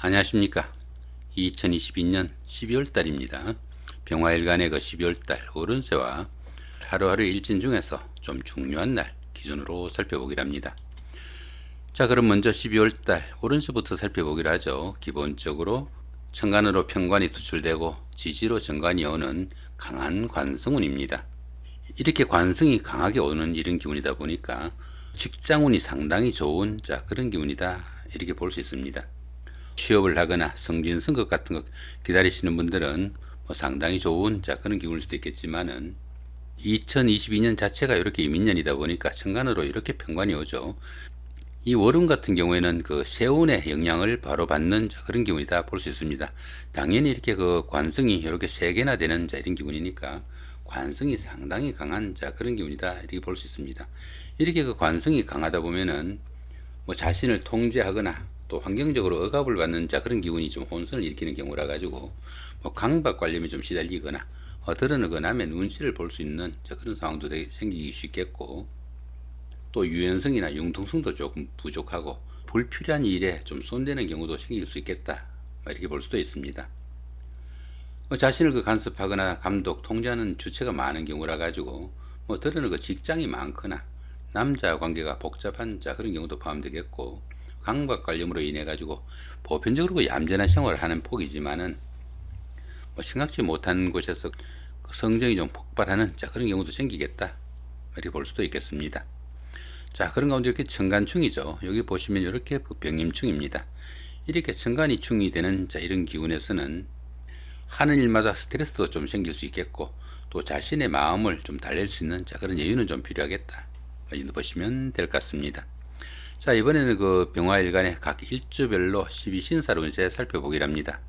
안녕하십니까. 2022년 12월 달입니다. 병화일간의 그 12월 달 오른세와 하루하루 일진 중에서 좀 중요한 날 기준으로 살펴보기로 합니다. 자, 그럼 먼저 12월 달 오른세부터 살펴보기로 하죠. 기본적으로 천간으로 편관이 투출되고 지지로 정관이 오는 강한 관성운입니다. 이렇게 관성이 강하게 오는 이런 기운이다 보니까 직장운이 상당히 좋은 그런 기운이다, 이렇게 볼 수 있습니다. 취업을 하거나 승진 선거 같은 거 기다리시는 분들은 상당히 좋은 그런 기운일 수도 있겠지만은 2022년 자체가 이렇게 이민년이다 보니까 천간으로 이렇게 편관이 오죠. 이 월운 같은 경우에는 그 세운의 영향을 바로 받는 그런 기운이다 볼 수 있습니다. 당연히 이렇게 그 관성이 이렇게 3개나 되는 이런 기운이니까 관성이 상당히 강한 그런 기운이다, 이렇게 볼 수 있습니다. 이렇게 그 관성이 강하다 보면은 자신을 통제하거나 또 환경적으로 억압을 받는 그런 기운이 좀 혼선을 일으키는 경우라 가지고 강박관념에 좀 시달리거나 드러나고 남의 눈치를 볼 수 있는 그런 상황도 되게 생기기 쉽겠고, 또 유연성이나 융통성도 조금 부족하고 불필요한 일에 좀 손대는 경우도 생길 수 있겠다, 이렇게 볼 수도 있습니다. 자신을 그 간섭하거나 감독, 통제하는 주체가 많은 경우라 가지고 드러나고 직장이 많거나 남자 관계가 복잡한 그런 경우도 포함되겠고, 강박관념으로 인해 가지고 보편적으로 그 얌전한 생활을 하는 폭이지만은 생각지 못한 곳에서 성정이 좀 폭발하는 그런 경우도 생기겠다, 이렇게 볼 수도 있겠습니다. 자, 그런 가운데 이렇게 천간충이죠. 여기 보시면 이렇게 병임충입니다. 이렇게 천간이 충이 되는 이런 기운에서는 하는 일마다 스트레스도 좀 생길 수 있겠고, 또 자신의 마음을 좀 달랠 수 있는 그런 여유는 좀 필요하겠다, 이 정도 보시면 될 것 같습니다. 자, 이번에는 그 병화일간의 각 일주별로 12신사로 이제 살펴보기로 합니다.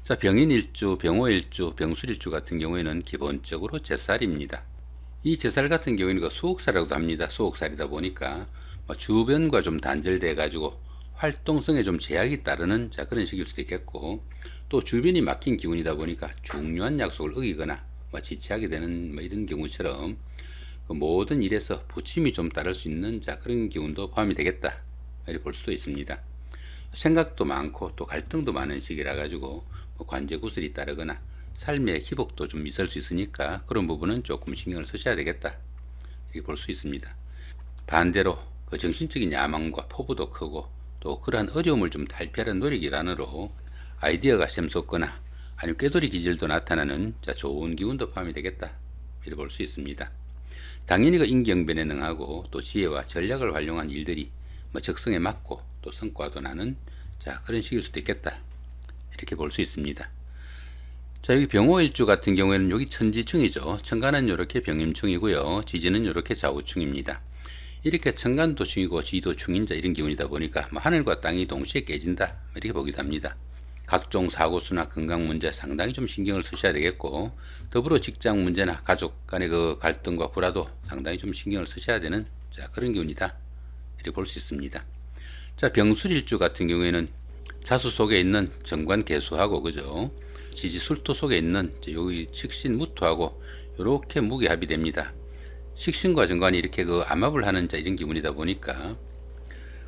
자, 병인일주, 병호일주, 병술일주 같은 경우에는 기본적으로 제살입니다. 이 제살 같은 경우에는 그 수옥살이라고도 합니다. 수옥살이다 보니까 주변과 좀 단절돼 가지고 활동성에 좀 제약이 따르는 그런 식일 수도 있겠고, 또 주변이 막힌 기운이다 보니까 중요한 약속을 어기거나 지체하게 되는 이런 경우처럼 그 모든 일에서 부침이 좀 따를 수 있는 그런 기운도 포함이 되겠다, 이렇게 볼 수도 있습니다. 생각도 많고 또 갈등도 많은 시기라 가지고 관제 구슬이 따르거나 삶의 기복도 좀 있을 수 있으니까 그런 부분은 조금 신경을 쓰셔야 되겠다, 이렇게 볼 수 있습니다. 반대로 그 정신적인 야망과 포부도 크고, 또 그러한 어려움을 좀 탈피하는 노력 일환으로 아이디어가 샘솟거나 아니면 꾀돌이 기질도 나타나는 좋은 기운도 포함이 되겠다, 이렇게 볼 수 있습니다. 당연히 그 인경변에 능하고 또 지혜와 전략을 활용한 일들이 적성에 맞고 또 성과도 나는 그런 식일 수도 있겠다, 이렇게 볼 수 있습니다. 자, 여기 병호일주 같은 경우에는 여기 천지충이죠. 천간은 이렇게 병임충이고요. 지지는 이렇게 좌우충입니다. 이렇게 천간도 충이고 지도 충인 이런 기운이다 보니까 하늘과 땅이 동시에 깨진다, 이렇게 보기도 합니다. 각종 사고수나 건강 문제 상당히 좀 신경을 쓰셔야 되겠고, 더불어 직장 문제나 가족 간의 그 갈등과 불화도 상당히 좀 신경을 쓰셔야 되는 그런 기운이다, 이렇게 볼 수 있습니다. 자, 병술일주 같은 경우에는 자수 속에 있는 정관 개수하고 그죠, 지지술토 속에 있는 여기 식신 무토하고 이렇게 무게합이 됩니다. 식신과 정관이 이렇게 그 암합을 하는 이런 기분이다 보니까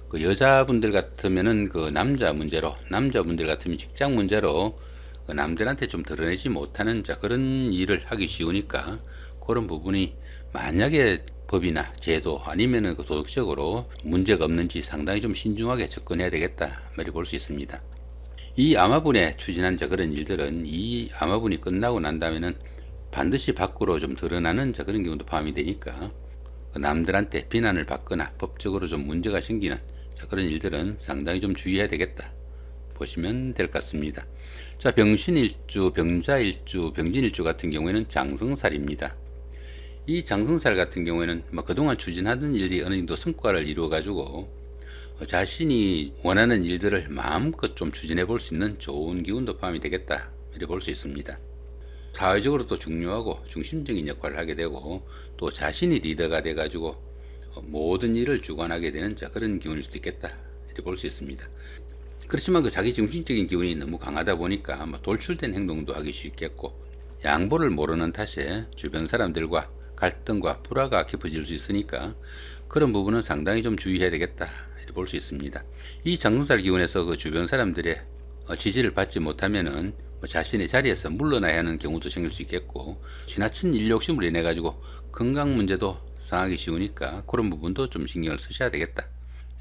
그 여자분들 같으면은 그 남자 문제로, 남자분들 같으면 직장 문제로 그 남들한테 좀 드러내지 못하는 그런 일을 하기 쉬우니까 그런 부분이 만약에 법이나 제도 아니면은 그 도덕적으로 문제가 없는지 상당히 좀 신중하게 접근해야 되겠다, 이렇게 볼 수 있습니다. 이 암화분에 추진한 그런 일들은 이 암화분이 끝나고 난 다음에는 반드시 밖으로 좀 드러나는 그런 경우도 포함이 되니까 남들한테 비난을 받거나 법적으로 좀 문제가 생기는 그런 일들은 상당히 좀 주의해야 되겠다, 보시면 될 것 같습니다. 자, 병신일주, 병자일주, 병진일주 같은 경우에는 장성살입니다. 이 장성살 같은 경우에는 그동안 추진하던 일이 어느 정도 성과를 이루어 가지고 자신이 원하는 일들을 마음껏 좀 추진해 볼 수 있는 좋은 기운도 포함이 되겠다, 이렇게 볼 수 있습니다. 사회적으로 또 중요하고 중심적인 역할을 하게 되고, 또 자신이 리더가 돼 가지고 모든 일을 주관하게 되는 그런 기운일 수도 있겠다, 이렇게 볼 수 있습니다. 그렇지만 그 자기 중심적인 기운이 너무 강하다 보니까 돌출된 행동도 하기 쉽겠고, 양보를 모르는 탓에 주변 사람들과 갈등과 불화가 깊어질 수 있으니까 그런 부분은 상당히 좀 주의해야 되겠다, 이렇게 볼 수 있습니다. 이 장성살 기운에서 그 주변 사람들의 지지를 받지 못하면은 자신의 자리에서 물러나야 하는 경우도 생길 수 있겠고, 지나친 일 욕심으로 인해 가지고 건강 문제도 상하기 쉬우니까 그런 부분도 좀 신경을 쓰셔야 되겠다,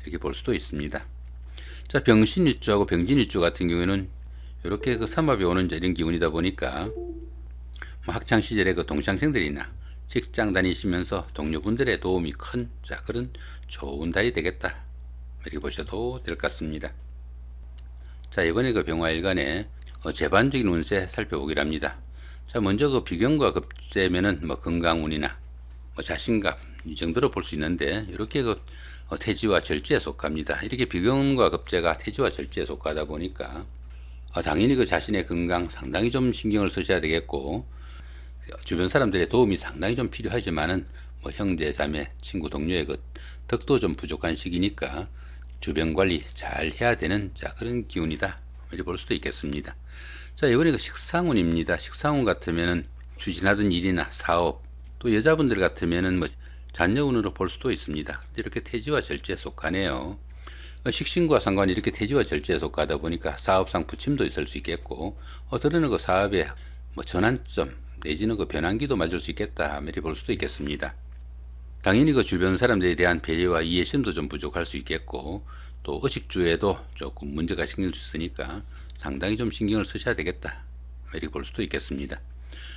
이렇게 볼 수도 있습니다. 자, 병신일주하고 병진일주 같은 경우에는 이렇게 그 삼합이 오는 이런 기운이다 보니까 학창 시절에 그 동창생들이나 직장 다니시면서 동료분들의 도움이 큰 그런 좋은 달이 되겠다, 이렇게 보셔도 될 것 같습니다. 자, 이번에 그 병화일간의 재반적인 운세 살펴보기로 합니다. 자, 먼저 그 비견과 급제면은 건강운이나 자신감 이 정도로 볼 수 있는데, 이렇게 그 태지와 절제에 속합니다. 이렇게 비견과 급제가 태지와 절제에 속하다 보니까 당연히 그 자신의 건강 상당히 좀 신경을 쓰셔야 되겠고, 주변 사람들의 도움이 상당히 좀 필요하지만은 형제, 자매, 친구, 동료의 그 덕도 좀 부족한 시기니까 주변 관리 잘 해야 되는 그런 기운이다, 이렇게 볼 수도 있겠습니다. 자, 이번에 그 식상운입니다. 식상운 같으면은 추진하던 일이나 사업, 또 여자분들 같으면은 자녀운으로 볼 수도 있습니다. 이렇게 태지와 절제에 속하네요. 식신과 상관이 이렇게 태지와 절제에 속하다 보니까 사업상 부침도 있을 수 있겠고, 어떤 그 사업의 전환점 내지는 그 변환기도 맞을 수 있겠다, 이렇게 볼 수도 있겠습니다. 당연히 그 주변 사람들에 대한 배려와 이해심도 좀 부족할 수 있겠고, 또 의식주에도 조금 문제가 생길 수 있으니까 상당히 좀 신경을 쓰셔야 되겠다, 이렇게 볼 수도 있겠습니다.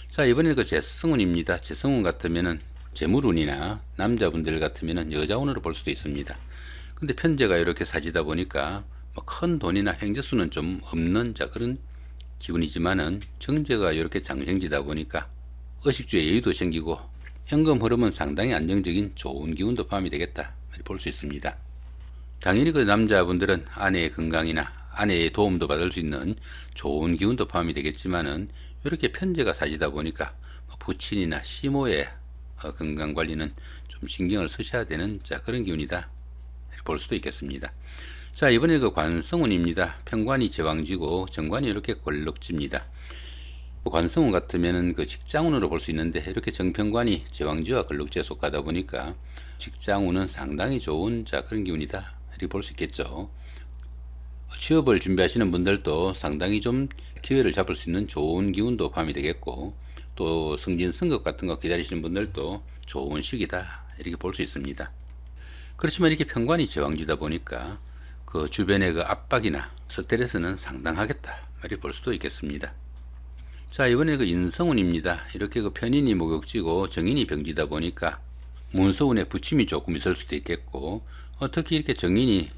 자, 이번에는 그 재성운입니다. 재성운 같으면은 재물운이나 남자분들 같으면은 여자운으로 볼 수도 있습니다. 근데 편제가 이렇게 사지다 보니까 큰 돈이나 횡재수는 좀 없는 그런 기운이지만은, 정제가 이렇게 장생지다 보니까 의식주의 여유도 생기고 현금 흐름은 상당히 안정적인 좋은 기운도 포함이 되겠다, 볼 수 있습니다. 당연히 그 남자분들은 아내의 건강이나 아내의 도움도 받을 수 있는 좋은 기운도 포함이 되겠지만은, 이렇게 편제가 사지다 보니까 부친이나 시모의 건강관리는 좀 신경을 쓰셔야 되는 그런 기운이다, 볼 수도 있겠습니다. 자, 이번에 그 관성운입니다. 편관이 제왕지고 정관이 이렇게 권력지입니다. 관성운 같으면은 그 직장운으로 볼 수 있는데, 이렇게 정편관이 제왕지와 권력지에 속하다 보니까 직장운은 상당히 좋은 그런 기운이다, 이렇게 볼 수 있겠죠. 취업을 준비하시는 분들도 상당히 좀 기회를 잡을 수 있는 좋은 기운도 포함이 되겠고, 또 승진 승급 같은 거 기다리시는 분들도 좋은 시기다, 이렇게 볼 수 있습니다. 그렇지만 이렇게 편관이 제왕지다 보니까 그 주변의 그 압박이나 스트레스는 상당하겠다, 이렇게 볼 수도 있겠습니다. 자, 이번에 그 인성운입니다. 이렇게 그 편인이 목욕지고 정인이 병지다 보니까 문서운에 부침이 조금 있을 수도 있겠고, 특히 이렇게 정인이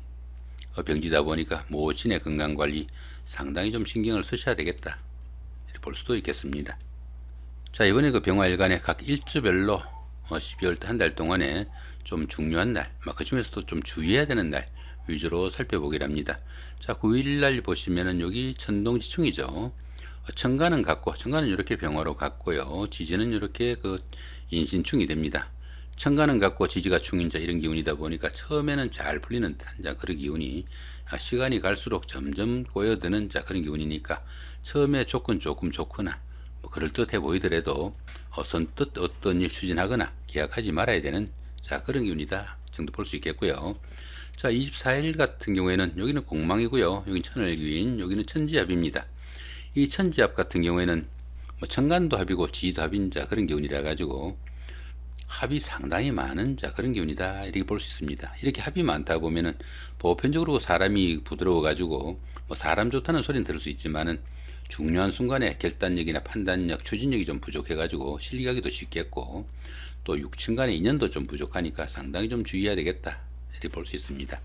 병지다 보니까 모친의 건강관리 상당히 좀 신경을 쓰셔야 되겠다, 이렇게 볼 수도 있겠습니다. 자, 이번에 그 병화일간의 각 일주별로 12월 한 달 동안에 좀 중요한 날, 그 중에서도 좀 주의해야 되는 날 위주로 살펴보기로 합니다. 자, 9일날 보시면은 여기 천동지충이죠. 천간은 같고, 천간은 이렇게 병화로 같고요. 지지는 이렇게 그 인신충이 됩니다. 천간은 같고 지지가 충인 이런 기운이다 보니까 처음에는 잘 풀리는 듯한 그런 기운이 시간이 갈수록 점점 고여드는 그런 기운이니까, 처음에 조건 조금 좋거나 그럴듯해 보이더라도 선뜻 어떤 일 추진하거나 계약하지 말아야 되는 그런 기운이다 정도 볼 수 있겠고요. 자, 24일 같은 경우에는 여기는 공망이고요. 여기는 천을귀인, 여기는 천지합입니다. 이 천지합 같은 경우에는 천간도 합이고 지지도 합인 그런 기운이라 가지고 합이 상당히 많은 그런 기운이다, 이렇게 볼 수 있습니다. 이렇게 합이 많다 보면은 보편적으로 사람이 부드러워 가지고 사람 좋다는 소리는 들을 수 있지만은, 중요한 순간에 결단력이나 판단력, 추진력이 좀 부족해 가지고 실리하기도 쉽겠고, 또 육친간의 인연도 좀 부족하니까 상당히 좀 주의해야 되겠다, 이렇게 볼 수 있습니다.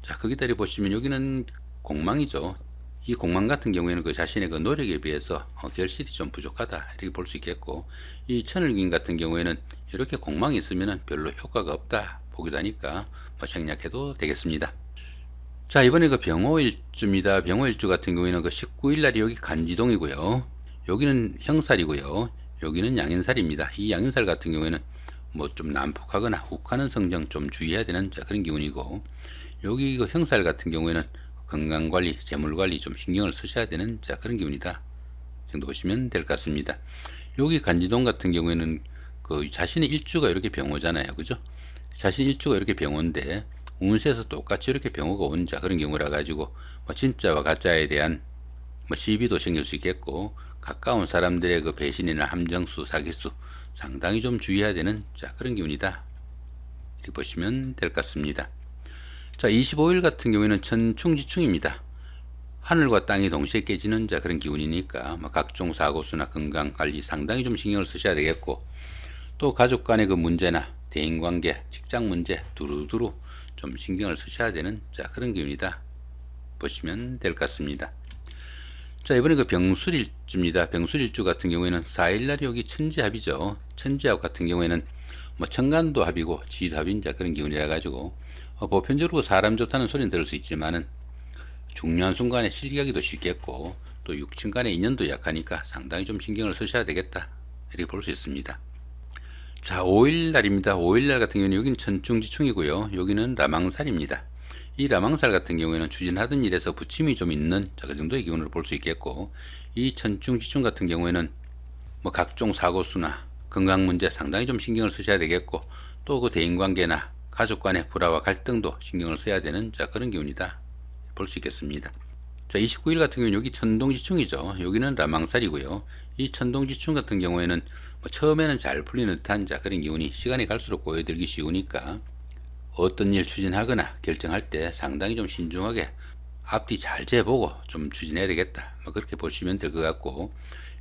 자, 거기다 보시면 여기는 공망이죠. 이 공망 같은 경우에는 그 자신의 그 노력에 비해서 결실이 좀 부족하다, 이렇게 볼 수 있겠고, 이 천을귀인 같은 경우에는 이렇게 공망이 있으면 별로 효과가 없다 보기도 하니까 생략해도 되겠습니다. 자, 이번에 그 병호일주입니다. 병호일주 같은 경우에는 그 19일날이 여기 간지동이고요. 여기는 형살이고요. 여기는 양인살입니다. 이 양인살 같은 경우에는 좀 난폭하거나 욱하는 성정 좀 주의해야 되는 그런 기운이고, 여기 그 형살 같은 경우에는 건강관리, 재물관리 좀 신경을 쓰셔야 되는 그런 기운이다 정도 보시면 될 것 같습니다. 여기 간지동 같은 경우에는 그 자신의 일주가 이렇게 병호잖아요, 그죠? 자신 일주가 이렇게 병호인데 운세에서 똑같이 이렇게 병호가 온 자 그런 경우라 가지고 진짜와 가짜에 대한 시비도 생길 수 있겠고, 가까운 사람들의 그 배신이나 함정수, 사기수 상당히 좀 주의해야 되는 자 그런 기운이다, 이렇게 보시면 될 것 같습니다. 자, 25일 같은 경우에는 천충지충입니다. 하늘과 땅이 동시에 깨지는 자 그런 기운이니까 각종 사고수나 건강관리 상당히 좀 신경을 쓰셔야 되겠고, 또 가족 간의 그 문제나 대인관계, 직장문제 두루두루 좀 신경을 쓰셔야 되는 자 그런 기운이다 보시면 될 것 같습니다. 자, 이번에 그 병술일주입니다. 병술일주 같은 경우에는 4일날이 여기 천지합이죠. 천지합 같은 경우에는 천간도 합이고 지도 합인 자 그런 기운이라 가지고 보편적으로 사람 좋다는 소리는 들을 수 있지만은 중요한 순간에 실기하기도 쉽겠고, 또 육친 간의 인연도 약하니까 상당히 좀 신경을 쓰셔야 되겠다, 이렇게 볼 수 있습니다. 자, 5일날입니다. 5일날 같은 경우는 여기는 천충지충이고요. 여기는 라망살입니다. 이 라망살 같은 경우에는 추진하던 일에서 부침이 좀 있는 그 정도의 기운으로 볼 수 있겠고, 이 천충지충 같은 경우에는 각종 사고수나 건강 문제 상당히 좀 신경을 쓰셔야 되겠고, 또 그 대인관계나 가족 간의 불화와 갈등도 신경을 써야 되는 자 그런 기운이다 볼 수 있겠습니다. 자, 29일 같은 경우는 여기 천동지충이죠. 여기는 라망살이고요. 이 천동지충 같은 경우에는 처음에는 잘 풀리는 듯한 자 그런 기운이 시간이 갈수록 꼬여들기 쉬우니까 어떤 일 추진하거나 결정할 때 상당히 좀 신중하게 앞뒤 잘 재보고 좀 추진해야 되겠다, 그렇게 보시면 될 것 같고,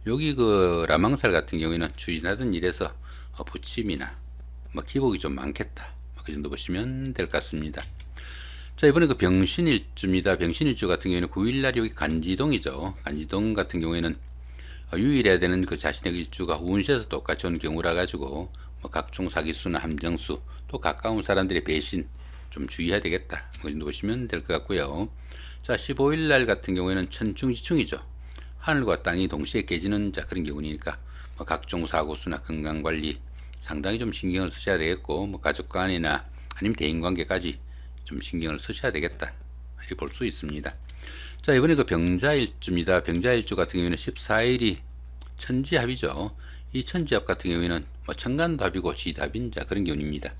여기 그 라망살 같은 경우에는 추진하던 일에서 부침이나 기복이 좀 많겠다, 그 정도 보시면 될 것 같습니다. 자, 이번에 그 병신일주입니다. 병신일주 같은 경우에는 9일날 여기 간지동이죠. 간지동 같은 경우에는 유일해야 되는 그 자신의 일주가 운세에서 똑같이 온 경우라 가지고 각종 사기수나 함정수, 또 가까운 사람들의 배신 좀 주의해야 되겠다, 그 정도 보시면 될 것 같고요. 자, 15일날 같은 경우에는 천충지충이죠. 하늘과 땅이 동시에 깨지는 자 그런 경우니까 각종 사고수나 건강관리 상당히 좀 신경을 쓰셔야 되겠고, 가족 간이나 아니면 대인관계까지 좀 신경을 쓰셔야 되겠다, 이렇게 볼 수 있습니다. 자, 이번에 그 병자일주입니다. 병자일주 같은 경우에는 14일이 천지합이죠. 이 천지합 같은 경우에는 천간도 합이고 지합인 자 그런 기운입니다.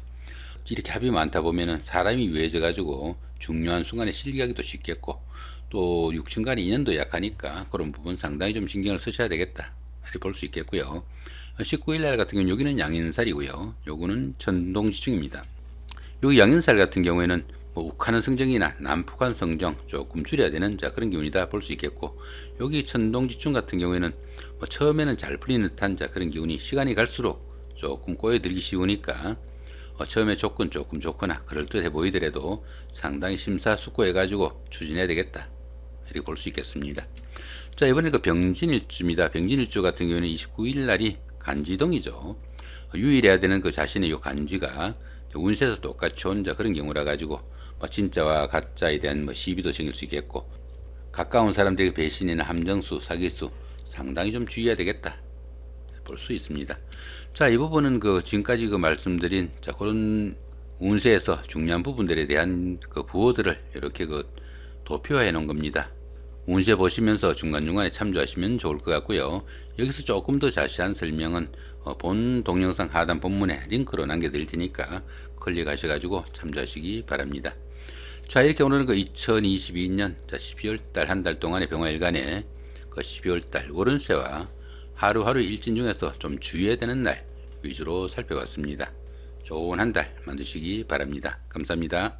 이렇게 합이 많다 보면은 사람이 유해져 가지고 중요한 순간에 실기하기도 쉽겠고, 또 육친 간의 인연도 약하니까 그런 부분 상당히 좀 신경을 쓰셔야 되겠다, 이렇게 볼 수 있겠고요. 19일날 같은 경우는 여기는 양인살이고요. 요거는 천동지충입니다. 여기 양인살 같은 경우에는 욱하는 성정이나 난폭한 성정 조금 줄여야 되는 자 그런 기운이다 볼 수 있겠고, 여기 천동지충 같은 경우에는 처음에는 잘 풀리는 듯한 자 그런 기운이 시간이 갈수록 조금 꼬여들기 쉬우니까 처음에 조건 조금 좋거나 그럴듯해 보이더라도 상당히 심사숙고해 가지고 추진해야 되겠다, 이렇게 볼 수 있겠습니다. 자, 이번에 그 병진일주입니다. 병진일주 같은 경우에는 29일 날이 간지동이죠. 유일해야 되는 그 자신의 요 간지가 운세에서 똑같이 온 자 그런 경우라 가지고 진짜와 가짜에 대한 시비도 생길 수 있겠고, 가까운 사람들의 배신이나 함정수, 사기수 상당히 좀 주의해야 되겠다 볼 수 있습니다. 자, 이 부분은 그 지금까지 그 말씀드린 자 그런 운세에서 중요한 부분들에 대한 그 부호들을 이렇게 그 도표해 놓은 겁니다. 운세 보시면서 중간중간에 참조하시면 좋을 것 같고요. 여기서 조금 더 자세한 설명은 본 동영상 하단 본문에 링크로 남겨드릴 테니까 클릭하셔가지고 참조하시기 바랍니다. 자, 이렇게 오늘은 그 2022년 12월달 한 달 동안의 병화일간의 그 12월달 월운세와 하루하루 일진 중에서 좀 주의해야 되는 날 위주로 살펴봤습니다. 좋은 한 달 만드시기 바랍니다. 감사합니다.